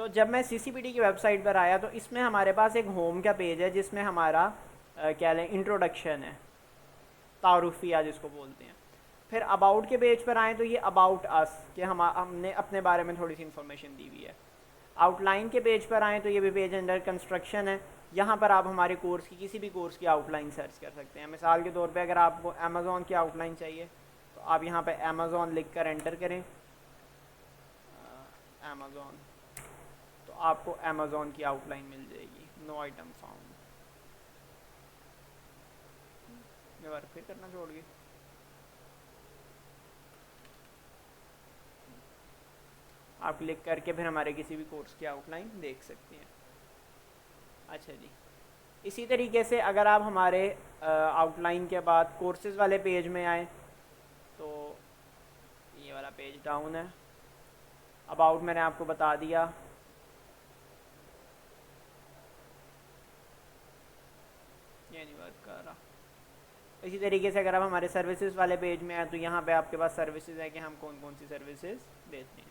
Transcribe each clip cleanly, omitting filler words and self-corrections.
तो जब मैं CCPT की वेबसाइट पर आया तो इसमें हमारे पास एक होम का पेज है जिसमें हमारा क्या लें इंट्रोडक्शन है, तारुफिया जिसको बोलते हैं। फिर अबाउट के पेज पर आएँ तो ये अबाउट अस कि हमने अपने बारे में थोड़ी सी इन्फॉर्मेशन दी हुई है। आउटलाइन के पेज पर आएँ तो ये भी पेज अंडर कंस्ट्रक्शन है। यहाँ पर आप हमारे कोर्स की किसी भी कोर्स की आउटलाइन सर्च कर सकते हैं। मिसाल के तौर पे अगर आपको अमेज़ॉन की आउटलाइन चाहिए तो आप यहाँ पे अमेज़ॉन लिख कर एंटर करें, अमेज़ॉन, तो आपको अमेज़ॉन की आउटलाइन मिल जाएगी। नो आइटम फाउंड, मैं बार फिर करना छोड़ गई। आप क्लिक करके फिर हमारे किसी भी कोर्स की आउटलाइन देख सकते हैं। अच्छा जी, इसी तरीके से अगर आप हमारे आउटलाइन के बाद कोर्सेज़ वाले पेज में आएँ तो ये वाला पेज डाउन है। अबाउट मैंने आपको बता दिया। ये नहीं वर्क कर रहा। इसी तरीके से अगर आप हमारे सर्विसेज वाले पेज में आए तो यहाँ पे आपके पास सर्विसेज है कि हम कौन कौन सी सर्विसेज देते हैं।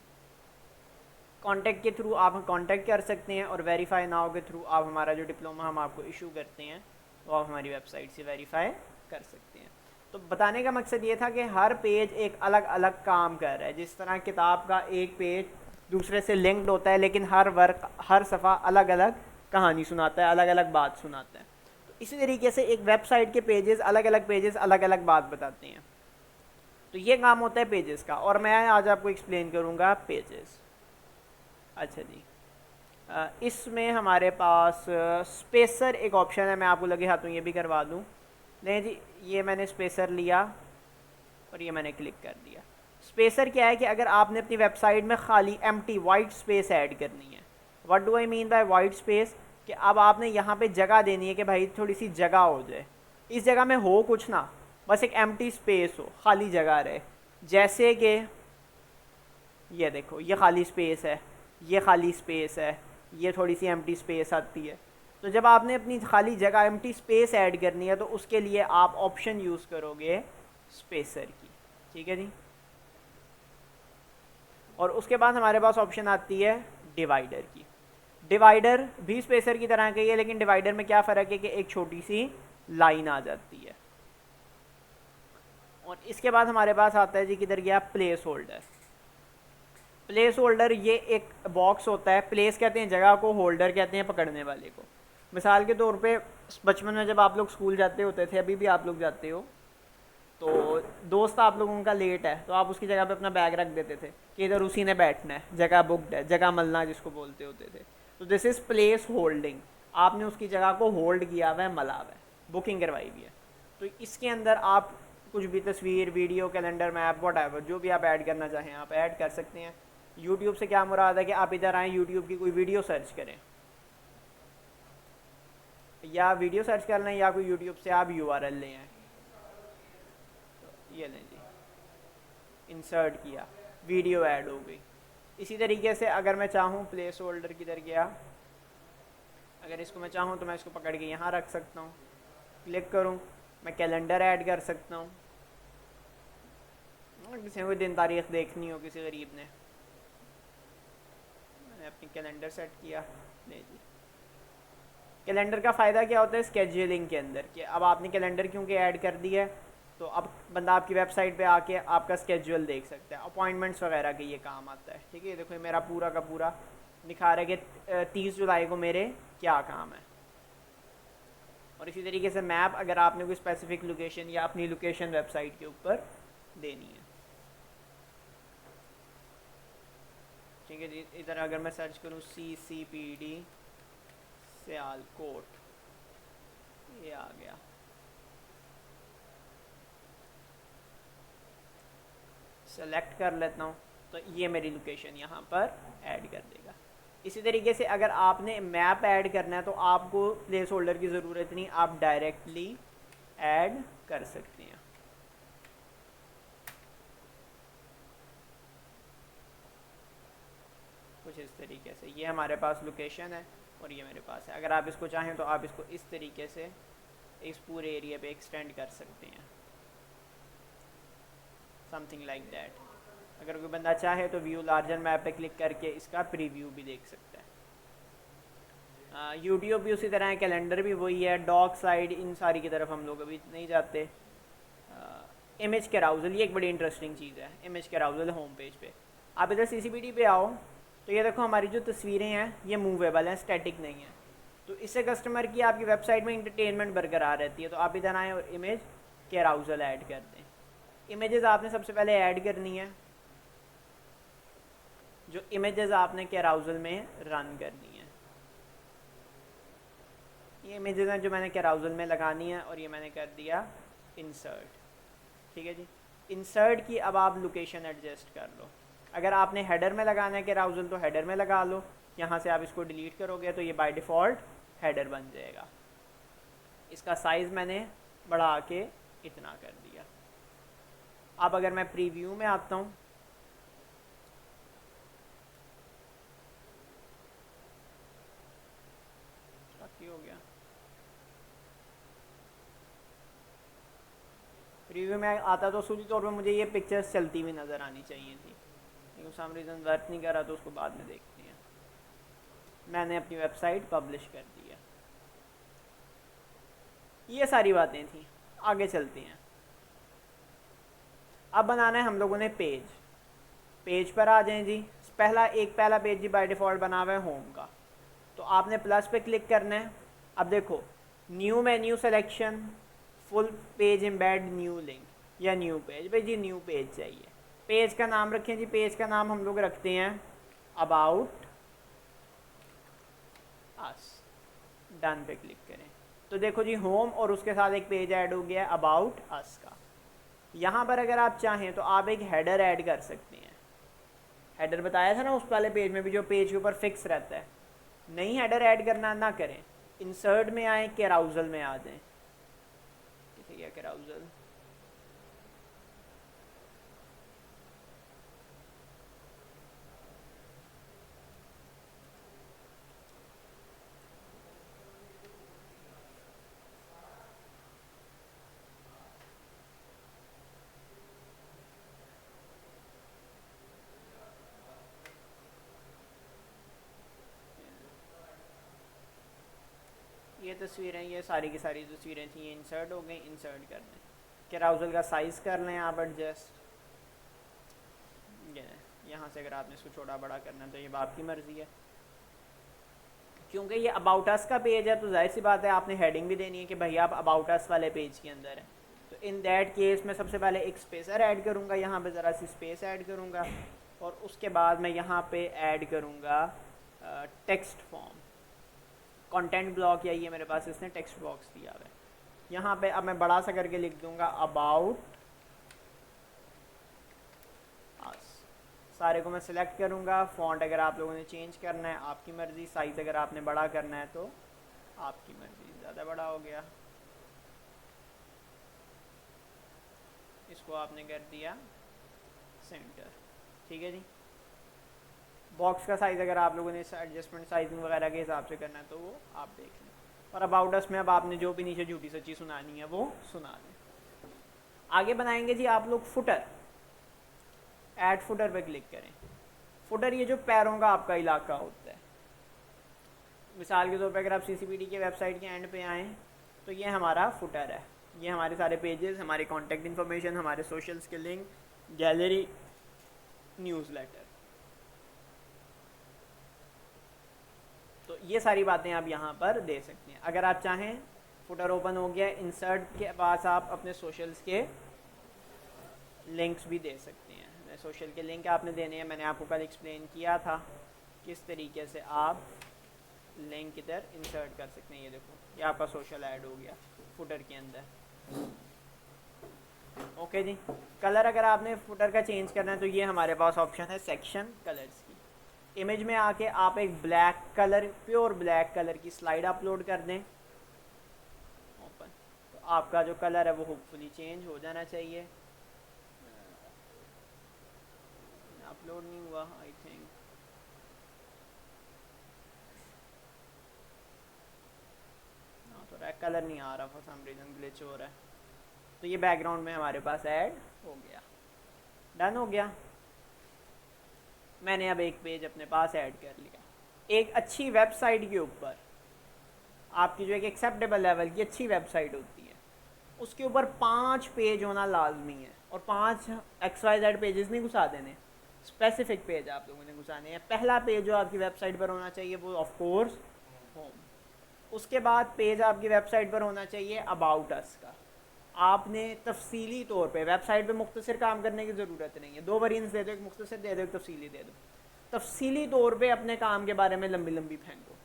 कॉन्टैक्ट के थ्रू आप कॉन्टैक्ट कर सकते हैं और वेरीफाई नाउ के थ्रू आप हमारा जो डिप्लोमा हम आपको इशू करते हैं वो आप हमारी वेबसाइट से वेरीफाई कर सकते हैं। तो बताने का मकसद ये था कि हर पेज एक अलग अलग काम कर रहा है। जिस तरह किताब का एक पेज दूसरे से लिंक्ड होता है लेकिन हर वर्क हर सफ़ा अलग अलग कहानी सुनाता है, अलग अलग बात सुनाता है। तो इसी तरीके से एक वेबसाइट के पेजेस अलग अलग पेजेस अलग अलग बात बताते हैं। तो ये काम होता है पेजेस का, और मैं आज आपको एक्सप्लेन करूँगा पेजेस। अच्छा जी, इसमें हमारे पास स्पेसर एक ऑप्शन है, मैं आपको लगे हाथों ये भी करवा दूँ। नहीं जी, ये मैंने स्पेसर लिया और ये मैंने क्लिक कर दिया। स्पेसर क्या है कि अगर आपने अपनी वेबसाइट में खाली एम्प्टी वाइट स्पेस ऐड करनी है। What do I mean by white space, कि अब आपने यहाँ पे जगह देनी है कि भाई थोड़ी सी जगह हो जाए, इस जगह में हो कुछ ना, बस एक एम्प्टी स्पेस हो, खाली जगह रहे। जैसे कि ये देखो, ये खाली स्पेस है, ये खाली स्पेस है, ये थोड़ी सी एम्प्टी स्पेस आती है। तो जब आपने अपनी खाली जगह एम्प्टी स्पेस ऐड करनी है तो उसके लिए आप ऑप्शन यूज़ करोगे स्पेसर की। ठीक है जी। और उसके बाद हमारे पास ऑप्शन आती है डिवाइडर की। डिवाइडर भी स्पेसर की तरह की है, लेकिन डिवाइडर में क्या फ़र्क है कि एक छोटी सी लाइन आ जाती है। और इसके बाद हमारे पास आता है जी, किधर गया, प्लेस होल्डर। प्लेस होल्डर ये एक बॉक्स होता है। प्लेस कहते हैं जगह को, होल्डर कहते हैं पकड़ने वाले को। मिसाल के तौर पे बचपन में जब आप लोग स्कूल जाते होते थे, अभी भी आप लोग जाते हो, तो दोस्त आप लोगों का लेट है तो आप उसकी जगह पे अपना बैग रख देते थे कि इधर उसी ने बैठना है, जगह बुकड है, जगह मलना जिसको बोलते होते थे। तो दिस इज़ प्लेस होल्डिंग, आपने उसकी जगह को होल्ड किया हुआ है, मला हुआ है, बुकिंग करवाई हुई है। तो इसके अंदर आप कुछ भी तस्वीर, वीडियो, कैलेंडर, मैप, वट जो भी आप ऐड करना चाहें आप ऐड कर सकते हैं। यूट्यूब से क्या मुराद है कि आप इधर आएँ, यूट्यूब की कोई वीडियो सर्च करें, या वीडियो सर्च कर लें, या कोई यूट्यूब से आप URL ले आएँ। ये लें जी, इंसर्ट किया, वीडियो ऐड हो गई। इसी तरीके से अगर मैं चाहूँ, प्लेस होल्डर किधर गया, अगर इसको मैं चाहूँ तो मैं इसको पकड़ के यहाँ रख सकता हूँ, क्लिक करूँ, मैं कैलेंडर ऐड कर सकता हूँ। किसी को दिन तारीख देखनी हो किसी गरीब ने, मैंने अपनी कैलेंडर सेट किया। नहीं जी, कैलेंडर का फ़ायदा क्या होता है स्केड्यूलिंग के अंदर, कि अब आपने कैलेंडर क्योंकि ऐड कर दी है तो अब बंदा आपकी वेबसाइट पे आके आपका स्केड्यूल देख सकता है, अपॉइंटमेंट्स वगैरह के ये काम आता है। ठीक है, देखो ये मेरा पूरा का पूरा दिखा रहा है कि 30 जुलाई को मेरे क्या काम है। और इसी तरीके से मैप, अगर आपने कोई स्पेसिफिक लोकेशन या अपनी लोकेशन वेबसाइट के ऊपर देनी है। ठीक है जी, इधर अगर मैं सर्च करूँ CCPD सियालकोट, ये आ गया। सेलेक्ट कर लेता हूँ तो ये मेरी लोकेशन यहाँ पर ऐड कर देगा। इसी तरीके से अगर आपने मैप ऐड करना है तो आपको प्लेस होल्डर की ज़रूरत नहीं, आप डायरेक्टली ऐड कर सकते हैं। कुछ इस तरीके से ये हमारे पास लोकेशन है और ये मेरे पास है। अगर आप इसको चाहें तो आप इसको इस तरीके से इस पूरे एरिया पे एक्सटेंड कर सकते हैं, समथिंग लाइक दैट। अगर कोई बंदा चाहे तो व्यू लार्जर मैप पे क्लिक करके इसका प्रीव्यू भी देख सकता है। यूट्यूब भी उसी तरह है, कैलेंडर भी वही है, डॉक साइड, इन सारी की तरफ हम लोग अभी नहीं जाते। इमेज कैराउजल, ये एक बड़ी इंटरेस्टिंग चीज़ है, इमेज कैराउजल होम पेज पे। आप इधर CCPD पे आओ तो ये देखो हमारी जो तस्वीरें हैं ये मूवेबल हैं, स्टैटिक नहीं है। तो इससे कस्टमर की आपकी वेबसाइट में इंटरटेनमेंट बरकरार रहती है। तो आप इधर आएँ और इमेज कैराउजल ऐड कर दें। इमेजेस आपने सबसे पहले ऐड करनी है, जो इमेजेस आपने कैराउजल में रन करनी है। ये इमेजेस हैं जो मैंने कैराउजल में लगानी है, और ये मैंने कर दिया इंसर्ट। ठीक है जी, इंसर्ट की अब आप लोकेशन एडजस्ट कर लो। अगर आपने हेडर में लगाना है कैराउजल तो हेडर में लगा लो, यहाँ से आप इसको डिलीट करोगे तो ये बाय डिफ़ॉल्ट हेडर बन जाएगा। इसका साइज़ मैंने बढ़ा के इतना कर दिया। अब अगर मैं प्रीव्यू में आता हूँ, हो गया, प्रीव्यू में आता तो सूची तौर पे मुझे ये पिक्चर्स चलती हुई नज़र आनी चाहिए थी, लेकिन सम रीज़न वर्क नहीं कर रहा, तो उसको बाद में देखते हैं। मैंने अपनी वेबसाइट पब्लिश कर दी है। ये सारी बातें थी, आगे चलते हैं। अब बनाना है हम लोगों ने पेज। पेज पर आ जाएं जी। पहला पेज जी बाय डिफ़ॉल्ट बना हुआ है होम का, तो आपने प्लस पे क्लिक करना है। अब देखो, new menu selection, full page embed, new link या न्यू पेज। भाई जी न्यू पेज चाहिए। पेज का नाम रखें जी, पेज का नाम हम लोग रखते हैं अबाउट अस। डन पे क्लिक करें तो देखो जी होम और उसके साथ एक पेज ऐड हो गया अबाउट अस का। यहाँ पर अगर आप चाहें तो आप एक हेडर ऐड कर सकते हैं। हेडर बताया था ना उस वाले पेज में भी, जो पेज के ऊपर फिक्स रहता है। नहीं हेडर ऐड करना ना करें, इंसर्ट में आए, कैराउजल में आ जाएं। किसे गया कैराउजल? ये तस्वीरें, ये सारी की सारी तस्वीरें थी, ये इंसर्ट हो गई। इंसर्ट कर दें, कैराउजल का साइज़ कर लें आप एडजस्ट। ये यहाँ से अगर आपने इसको छोटा बड़ा करना है तो ये आपकी मर्ज़ी है। क्योंकि ये अबाउट अस का पेज है तो जाहिर सी बात है आपने हेडिंग भी देनी है कि भाई आप अबाउट अस वाले पेज के अंदर हैं। तो इन दैट केस मैं सबसे पहले एक स्पेसर ऐड करूँगा, यहाँ पे ज़रा सी स्पेस ऐड करूँगा, और उसके बाद मैं यहाँ पे ऐड करूँगा टेक्स्ट फॉर्म, कंटेंट ब्लॉक। या ये मेरे पास इसने टेक्स्ट बॉक्स दिया हुआ है। यहाँ पे अब मैं बड़ा सा करके लिख दूँगा अबाउट अस। सारे को मैं सिलेक्ट करूँगा। फ़ॉन्ट अगर आप लोगों ने चेंज करना है आपकी मर्ज़ी, साइज़ अगर आपने बड़ा करना है तो आपकी मर्ज़ी। ज़्यादा बड़ा हो गया, इसको आपने कर दिया सेंटर। ठीक है जी। बॉक्स का साइज़ अगर आप लोगों ने एडजस्टमेंट साइजिंग वगैरह के हिसाब से करना है तो वो आप देख लें। और अबाउट अस में अब आपने जो भी नीचे झूठी सच्ची सुनानी है वो सुना दें। आगे बनाएंगे जी आप लोग फुटर। ऐड फुटर पे क्लिक करें। फुटर ये जो पैरों का आपका इलाका होता है। मिसाल के तौर पे अगर आप CCPD के वेबसाइट के एंड पे आएँ तो ये हमारा फुटर है। ये हमारे सारे पेजेस, हमारे कॉन्टैक्ट इन्फॉर्मेशन, हमारे सोशल्स के लिंक, गैलरी, न्यूज़लेटर। तो ये सारी बातें आप यहाँ पर दे सकते हैं। अगर आप चाहें, फुटर ओपन हो गया, इंसर्ट के पास आप अपने सोशल्स के लिंक्स भी दे सकते हैं। सोशल के लिंक आपने देने हैं, मैंने आपको कल एक्सप्लेन किया था किस तरीके से आप लिंक इधर इंसर्ट कर सकते हैं। ये देखो, ये आपका सोशल ऐड हो गया फुटर के अंदर। ओके जी। कलर अगर आपने फुटर का चेंज करना है तो ये हमारे पास ऑप्शन है सेक्शन कलर्स की। इमेज में आके आप एक black colour, pure black colour की स्लाइड अपलोड कर दें। ओपन, तो आपका जो कलर है वो होपफुली चेंज हो जाना चाहिए। अपलोड नहीं हुआ आई थिंक। तो रेड कलर नहीं आ रहा, फॉर सम रीज़न ग्लिच हो रहा है। तो ये बैकग्राउंड में हमारे पास ऐड हो गया। डन हो गया। मैंने अब एक पेज अपने पास ऐड कर लिया। एक अच्छी वेबसाइट के ऊपर आपकी जो एक एक्सेप्टेबल लेवल की अच्छी वेबसाइट होती है, उसके ऊपर 5 पेज होना लाजमी है, और 5 XYZ पेजेस नहीं घुसा देने, स्पेसिफिक पेज आप लोगों ने घुसाने हैं। पहला पेज जो आपकी वेबसाइट पर होना चाहिए वो ऑफ कोर्स होम। उसके बाद पेज आपकी वेबसाइट पर होना चाहिए अबाउट अस का। आपने तफसीली तौर पे वेबसाइट पे मुख्तसर काम करने की ज़रूरत नहीं है, 2 वेरिएंट्स दे दो, एक मुख्तसर दे दो, एक तफसीली दे दो। तफसीली तौर पे अपने काम के बारे में लंबी लंबी फेंको,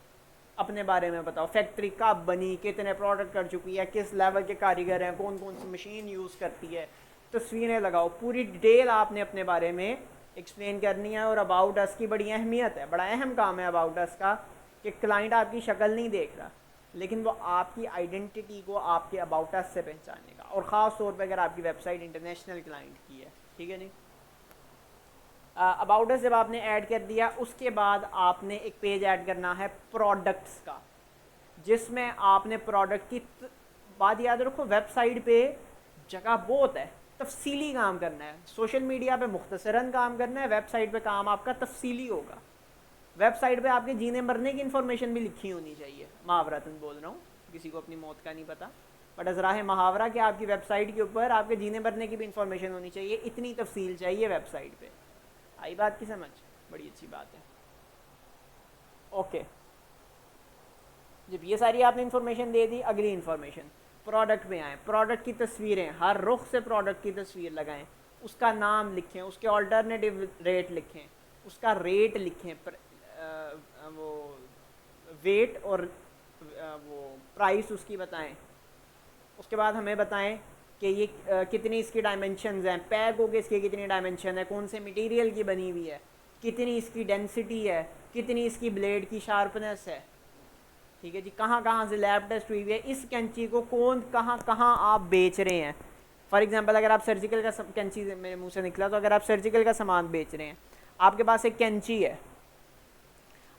अपने बारे में बताओ, फैक्ट्री कब बनी, कितने प्रोडक्ट कर चुकी है, किस लेवल के कारीगर हैं, कौन कौन सी मशीन यूज़ करती है, तस्वीरें लगाओ, पूरी डिटेल आपने अपने बारे में एक्सप्लेन करनी है। और अबाउट अस की बड़ी अहमियत है, बड़ा अहम काम है अबाउट अस का, कि क्लाइंट आपकी शक्ल नहीं देख रहा, लेकिन वो आपकी आइडेंटिटी को आपके अबाउट अस से पहचानेगा, और ख़ास तौर पे अगर आपकी वेबसाइट इंटरनेशनल क्लाइंट की है, ठीक है नहीं। अबाउट अस जब आपने ऐड कर दिया, उसके बाद आपने एक पेज ऐड करना है प्रोडक्ट्स का, जिसमें आपने प्रोडक्ट की बात याद रखो, वेबसाइट पे जगह बहुत है, तफसीली काम करना है। सोशल मीडिया पे मुख्तसरन काम करना है, वेबसाइट पे काम आपका तफसीली होगा। वेबसाइट पे आपके जीने मरने की इन्फॉर्मेशन भी लिखी होनी चाहिए, मुहावरतन बोल रहा हूँ, किसी को अपनी मौत का नहीं पता, बट अजराह मुहावरा कि आपकी वेबसाइट के ऊपर आपके जीने मरने की भी इंफॉर्मेशन होनी चाहिए, इतनी तफसील चाहिए वेबसाइट पे। आई बात की समझ? बड़ी अच्छी बात है। ओके, जब ये सारी आपने इन्फॉर्मेशन दे दी, अगली इन्फॉर्मेशन प्रोडक्ट में आए। प्रोडक्ट की तस्वीरें, हर रुख से प्रोडक्ट की तस्वीर लगाएं, उसका नाम लिखें, उसके ऑल्टरनेटिव रेट लिखें, उसका रेट लिखें, वो वेट और वो प्राइस उसकी बताएं। उसके बाद हमें बताएं कि ये कितनी इसकी डायमेंशंस हैं, पैक हो के इसकी कितनी डायमेंशन है, कौन से मटेरियल की बनी हुई है, कितनी इसकी डेंसिटी है, कितनी इसकी ब्लेड की शार्पनेस है, ठीक है जी, कहाँ कहाँ से लैब टेस्ट हुई है, इस कैंची को कौन कहाँ कहाँ आप बेच रहे हैं। फॉर एग्जांपल अगर आप सर्जिकल का कैंची, मेरे मुंह से निकला, तो अगर आप सर्जिकल का सामान बेच रहे हैं, आपके पास एक कैंची है,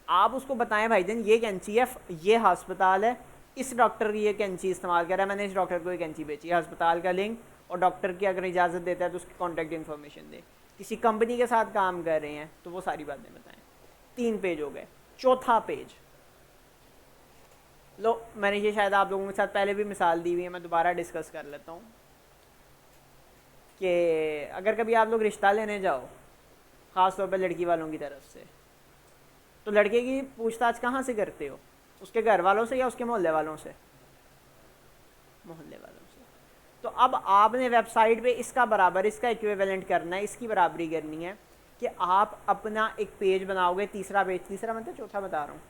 आप उसको बताएं भाईजान ये कैंची है, ये हस्पताल है, इस डॉक्टर की ये कैंची इस्तेमाल कर रहा है, मैंने इस डॉक्टर को ये कैंची बेची है, अस्पताल का लिंक और डॉक्टर की अगर इजाज़त देता है तो उसकी कॉन्टैक्ट इन्फॉर्मेशन दे। किसी कंपनी के साथ काम कर रहे हैं तो वो सारी बातें बताएं। 3 पेज हो गए। चौथा पेज लो, मैंने ये शायद आप लोगों के साथ पहले भी मिसाल दी हुई है, मैं दोबारा डिस्कस कर लेता हूँ कि अगर कभी आप लोग रिश्ता लेने जाओ, ख़ास तौर पर लड़की वालों की तरफ से, तो लड़के की पूछताछ कहाँ से करते हो? उसके घर वालों से या उसके मोहल्ले वालों से? मोहल्ले वालों से। तो अब आपने वेबसाइट पे इसका बराबर, इसका इक्विवेलेंट करना है, इसकी बराबरी करनी है कि आप अपना एक पेज बनाओगे, तीसरा पेज, तीसरा मतलब चौथा बता रहा हूँ,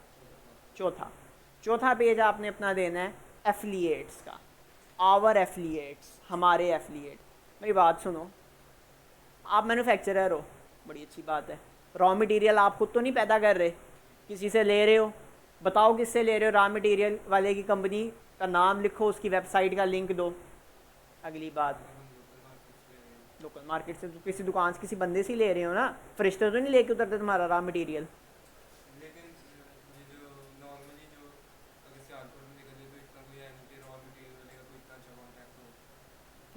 चौथा पेज आपने अपना देना है एफिलिएट्स का, आवर एफिलिएट्स, हमारे एफिलिएट। मेरी बात सुनो, आप मैन्युफैक्चरर हो, बड़ी अच्छी बात है, रॉ मटेरियल आप खुद तो नहीं पैदा कर रहे, किसी से ले रहे हो, बताओ किससे ले रहे हो, रॉ मटेरियल वाले की कंपनी का नाम लिखो, उसकी वेबसाइट का लिंक दो। अगली बात, लोकल मार्केट से, किसी दुकान से, किसी बंदे से ही ले रहे हो ना, फरिश्ते तो नहीं लेके उतरते तुम्हारा रॉ मटेरियल।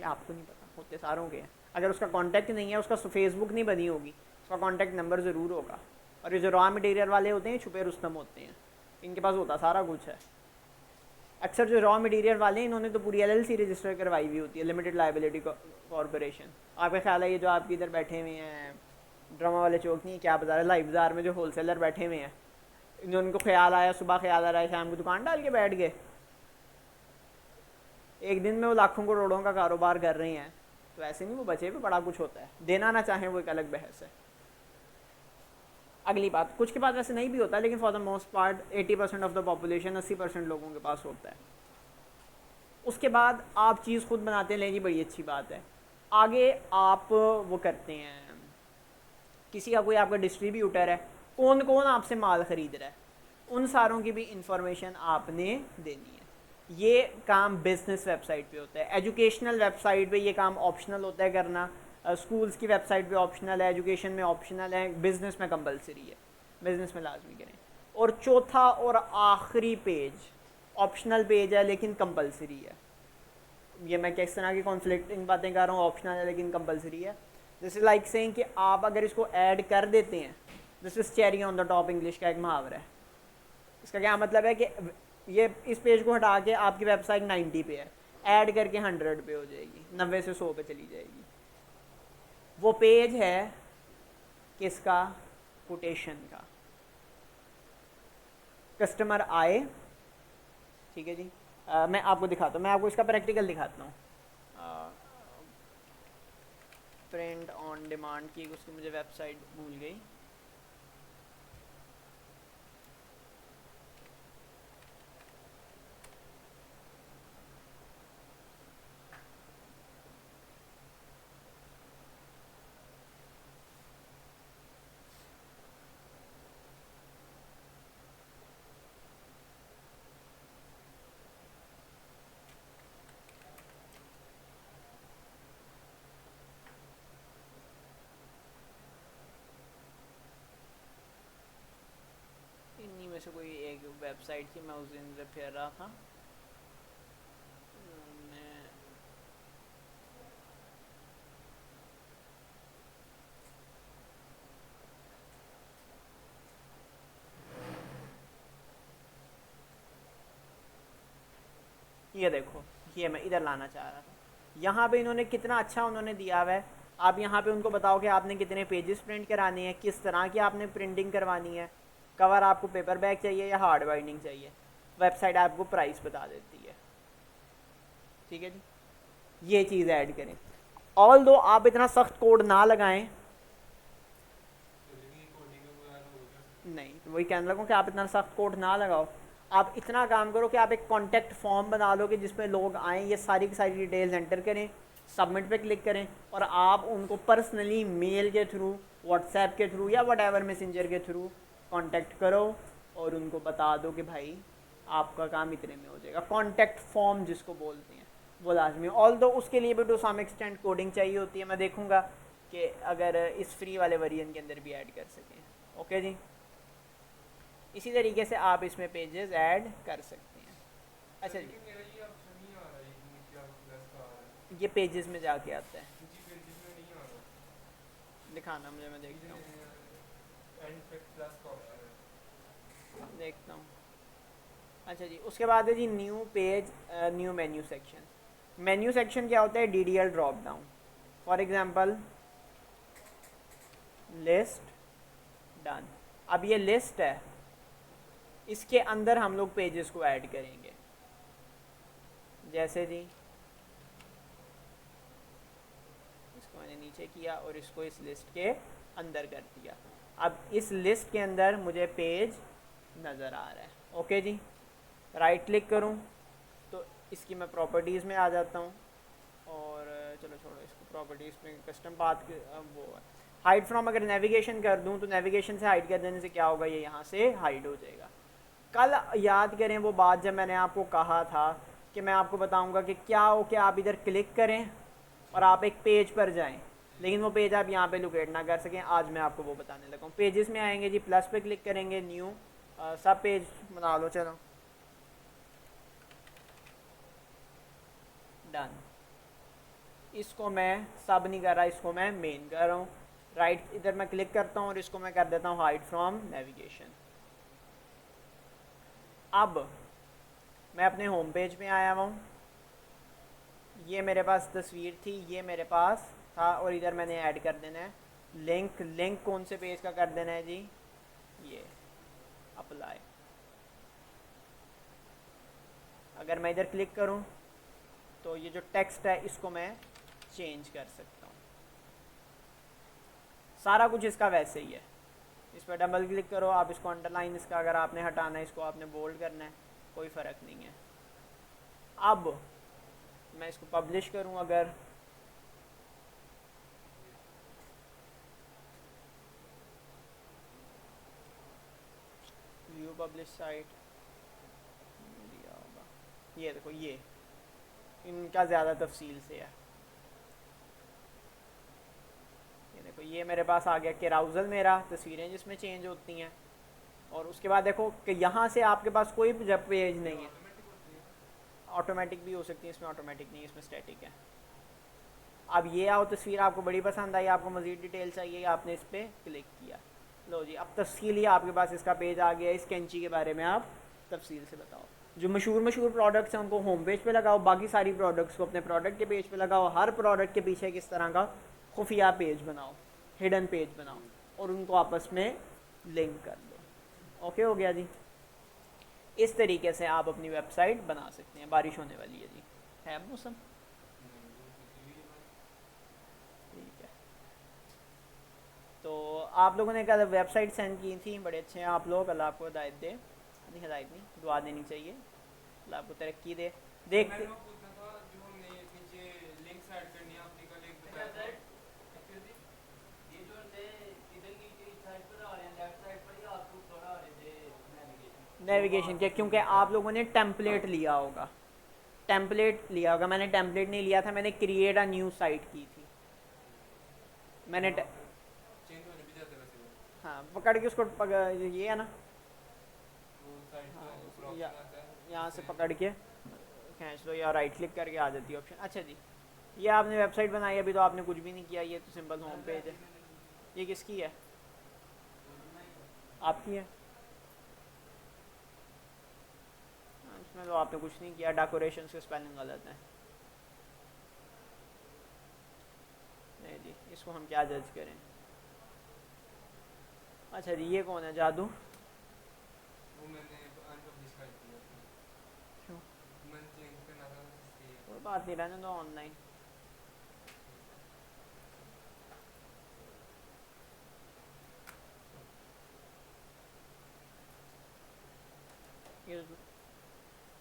आपको नहीं पता, होते सारों के हैं। अगर उसका कांटेक्ट नहीं है, उसका फेसबुक नहीं बनी होगी, उसका कांटेक्ट नंबर ज़रूर होगा। और ये जो रॉ मटेरियल वाले होते हैं छुपे रुस्तम होते हैं, इनके पास होता सारा कुछ है। अक्सर जो रॉ मटेरियल वाले हैं, इन्होंने तो पूरी LLC रजिस्टर करवाई हुई होती है, लिमिटेड लाइबिलिटी कॉरपोरेशन। आपका ख्याल है ये जो आपके इधर बैठे हुए हैं, ड्रामा वाले चौक नहीं, क्या बाज़ार है, लाइव बाज़ार में जो होलसेलर बैठे हुए हैं, इनको ख्याल आया, सुबह ख्याल आ रहा है, शाम को दुकान डाल के बैठ गए, एक दिन में वो लाखों करोड़ों का कारोबार कर रहे हैं, तो ऐसे नहीं, वो बचे पे बड़ा कुछ होता है, देना ना चाहें वो एक अलग बहस है। अगली बात, कुछ के पास वैसे नहीं भी होता, लेकिन for the most part 80% of the population, 80% लोगों के पास होता है। उसके बाद आप चीज़ खुद बनाते हैं, लें जी बड़ी अच्छी बात है। आगे आप वो करते हैं, किसी का कोई आपका डिस्ट्रीब्यूटर है, कौन कौन आपसे माल ख़रीद रहा है, उन सारों की भी इंफॉर्मेशन आपने देनी है। ये काम बिजनेस वेबसाइट पे होता है। एजुकेशनल वेबसाइट पे ये काम ऑप्शनल होता है करना, स्कूल्स की वेबसाइट पे ऑप्शनल है, एजुकेशन में ऑप्शनल है, बिज़नेस में कंपलसरी है, बिज़नेस में लाजमी करें। और चौथा और आखिरी पेज ऑप्शनल पेज है लेकिन कंपलसरी है। ये मैं किस तरह की कॉन्फ्लिक्टिंग बातें कर रहा हूँ, ऑप्शनल है लेकिन कंपलसरी है। दिस इज़ लाइक सेइंग कि आप अगर इसको ऐड कर देते हैं, this is cherry on the top, English का एक मुहावरा है। इसका क्या मतलब है कि ये इस पेज को हटा के आपकी वेबसाइट 90 पे है, ऐड करके 100 पे हो जाएगी, 90 से 100 पे चली जाएगी। वो पेज है किसका? कोटेशन का। कस्टमर आए, ठीक है जी। मैं आपको दिखाता हूँ, मैं आपको इसका प्रैक्टिकल दिखाता हूँ। प्रिंट ऑन डिमांड की उसकी मुझे वेबसाइट भूल गई। इन्हीं में से कोई एक वेबसाइट थी, मैं उस दिन से फेर रहा था। मैं ये देखो, ये मैं इधर लाना चाह रहा था। यहाँ पे इन्होंने कितना अच्छा उन्होंने दिया हुआ है। आप यहाँ पे उनको बताओ कि आपने कितने पेजेस प्रिंट कराने हैं, किस तरह की आपने प्रिंटिंग करवानी है, कवर आपको पेपर बैग चाहिए या हार्ड बाइंडिंग चाहिए, वेबसाइट आपको प्राइस बता देती है। ठीक है जी, ये चीज़ ऐड करें। ऑल दो आप इतना सख्त कोड ना लगाएं, नहीं तो वही कहने लगूँ कि आप इतना सख्त कोड ना लगाओ। आप इतना काम करो कि आप एक कॉन्टैक्ट फॉर्म बना लो कि जिसमें लोग आएँ, ये सारी की सारी डिटेल्स एंटर करें, सबमिट पे क्लिक करें और आप उनको पर्सनली मेल के थ्रू, व्हाट्सएप के थ्रू या वट एवर मैसेंजर के थ्रू कांटेक्ट करो और उनको बता दो कि भाई आपका काम इतने में हो जाएगा। कॉन्टैक्ट फॉर्म जिसको बोलते हैं वो लाजमी। ऑल दो उसके लिए भी टू सम एक्सटेंट कोडिंग चाहिए होती है, मैं देखूँगा कि अगर इस फ्री वाले वेरिएंट के अंदर भी ऐड कर सकें। ओके जी, इसी तरीके से आप इसमें पेजेस ऐड कर सकते हैं। अच्छा जी, ये पेजेस में जाके आता है, दिखाना मुझे, मैं देखता हूँ, देखता हूँ। अच्छा जी, उसके बाद है जी new page, new menu section. Menu section क्या होता है? DDL drop down. For example list, done. अब ये लिस्ट है, इसके अंदर हम लोग पेजेस को ऐड करेंगे। जैसे जी इसको मैंने नीचे किया और इसको इस लिस्ट के अंदर कर दिया। अब इस लिस्ट के अंदर मुझे पेज नज़र आ रहा है। ओके जी, राइट क्लिक करूं तो इसकी मैं प्रॉपर्टीज़ में आ जाता हूं और चलो छोड़ो इसको, प्रॉपर्टीज़ में कस्टम पाथ वो हाइड फ्रॉम, अगर नेविगेशन कर दूं तो नेविगेशन से हाइड कर देने से क्या होगा, ये यहाँ से हाइड हो जाएगा। कल याद करें वो बात जब मैंने आपको कहा था कि मैं आपको बताऊंगा कि क्या हो कि आप इधर क्लिक करें और आप एक पेज पर जाएं, लेकिन वो पेज आप यहाँ पे लोकेट ना कर सकें। आज मैं आपको वो बताने लगा हूँ। पेजेस में आएंगे जी, प्लस पे क्लिक करेंगे, न्यू सब पेज बना लो, चलो डन। इसको मैं सब नहीं कर रहा, इसको मैं मेन कर रहा हूँ। राइट इधर मैं क्लिक करता हूँ और इसको मैं कर देता हूँ हाइड फ्रॉम नेविगेशन। अब मैं अपने होम पेज में आया हुआ हूँ, ये मेरे पास तस्वीर थी, ये मेरे पास था और इधर मैंने ऐड कर देना है लिंक। लिंक कौन से पेज का कर देना है जी? ये अप्लाई। अगर मैं इधर क्लिक करूँ तो ये जो टेक्स्ट है इसको मैं चेंज कर सकता हूँ। सारा कुछ इसका वैसे ही है। इस पर डबल क्लिक करो, आप इसको अंडरलाइन, इसका अगर आपने हटाना है इसको आपने बोल्ड करना है, कोई फ़र्क नहीं है। अब मैं इसको पब्लिश करूं, अगर व्यू पब्लिश साइट, ये देखो, ये इनका ज़्यादा तफसील से है। ये देखो, ये मेरे पास आ गया केराउजल, मेरा तस्वीरें जिसमें चेंज होती हैं। और उसके बाद देखो कि यहाँ से आपके पास कोई पेज नहीं है। ऑटोमेटिक भी हो सकती है, इसमें ऑटोमेटिक नहीं है, इसमें स्टैटिक है। अब ये आओ, तस्वीर आपको बड़ी पसंद आई, आपको मज़ीद डिटेल चाहिए, आपने इस पर क्लिक किया, लो जी अब तफसीली आपके पास इसका पेज आ गया। इस कैंची के बारे में आप तफसील से बताओ। जो मशहूर प्रोडक्ट्स हैं उनको होम पेज पे लगाओ, बाकी सारी प्रोडक्ट्स को अपने प्रोडक्ट के पेज पे लगाओ। हर प्रोडक्ट के पीछे किस तरह का खुफिया पेज बनाओ, हिडन पेज बनाओ, और उनको आपस में लिंक कर दो। ओके हो गया जी। इस तरीके से आप अपनी वेबसाइट बना सकते हैं। बारिश होने वाली है जी, है मौसम ठीक है। तो आप लोगों ने कल वेबसाइट सेंड की थी, बड़े अच्छे हैं आप लोग। अल्लाह आपको हिदायत दे, नहीं हिदायत नहीं दुआ देनी चाहिए, अल्लाह आपको तरक्की दे। देख नेविगेशन के, क्योंकि आप लोगों ने टेम्पलेट लिया होगा, मैंने टेम्पलेट नहीं लिया था, मैंने क्रिएट अ न्यू साइट की थी। मैंने हाँ पकड़ के उसको ये है ना, हाँ यहाँ से पकड़ के खींच लो या राइट क्लिक करके आ जाती है ऑप्शन। अच्छा जी, ये आपने वेबसाइट बनाई, अभी तो आपने कुछ भी नहीं किया, ये तो सिंपल होम पेज है। ये किसकी है? आपकी है? इसमें तो आपने कुछ नहीं किया, डेकोरेशन के स्पेलिंग गलत है। नहीं जी, इसको हम क्या जज करें। अच्छा जी, ये कौन है जादू? वो मैंने अनपब्लिश कर दिया। क्यों? कोई बात नहीं, रहने दो ऑनलाइन।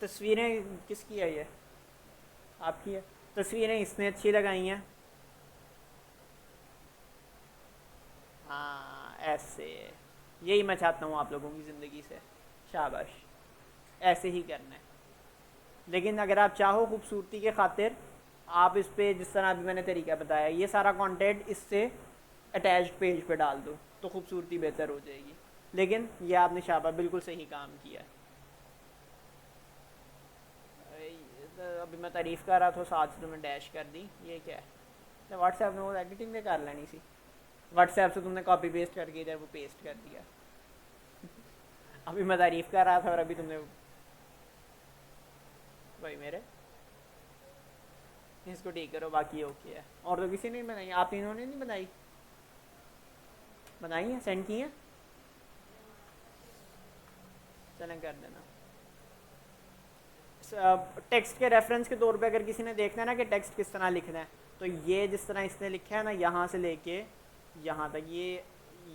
तस्वीरें किसकी है? ये आपकी है? तस्वीरें इसने अच्छी लगाई हैं। हाँ ऐसे, यही मैं चाहता हूँ आप लोगों की ज़िंदगी से। शाबाश, ऐसे ही करना है। लेकिन अगर आप चाहो खूबसूरती के खातिर, आप इस पे जिस तरह अभी मैंने तरीका बताया, ये सारा कंटेंट इससे अटैच्ड पेज पे डाल दो तो खूबसूरती बेहतर हो जाएगी। लेकिन ये आपने शाबाश बिल्कुल सही काम किया। अभी मैं तारीफ़ कर रहा था, साथ से तुमने डैश कर दी, ये क्या है? व्हाट्सएप में वो एडिटिंग में कर लेनी सी, व्हाट्सएप से तुमने कॉपी पेस्ट करके इधर वो पेस्ट कर दिया। अभी मैं तारीफ़ कर रहा था और अभी तुमने भाई मेरे इसको ठीक करो, बाकी ओके है। और तो किसी ने नहीं बनाई? आप तीनों ने नहीं बनाई? बनाई है, सेंड की है? चलें कर देना। टेक्स्ट के रेफरेंस के तौर पे अगर किसी ने देखना है ना कि टेक्स्ट किस तरह लिखना है, तो ये जिस तरह इसने लिखा है ना, यहाँ से लेके यहाँ तक, ये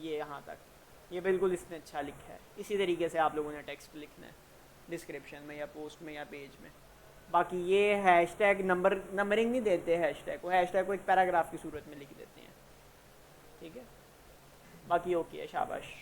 यहाँ तक, ये बिल्कुल इसने अच्छा लिखा है। इसी तरीके से आप लोगों ने टेक्स्ट लिखना है डिस्क्रिप्शन में या पोस्ट में या पेज में। बाकी ये हैशटैग नंबरिंग नहीं देते, हैशटैग को एक पैराग्राफ की सूरत में लिख देते हैं, ठीक है। बाकी ओके है, शाबाश।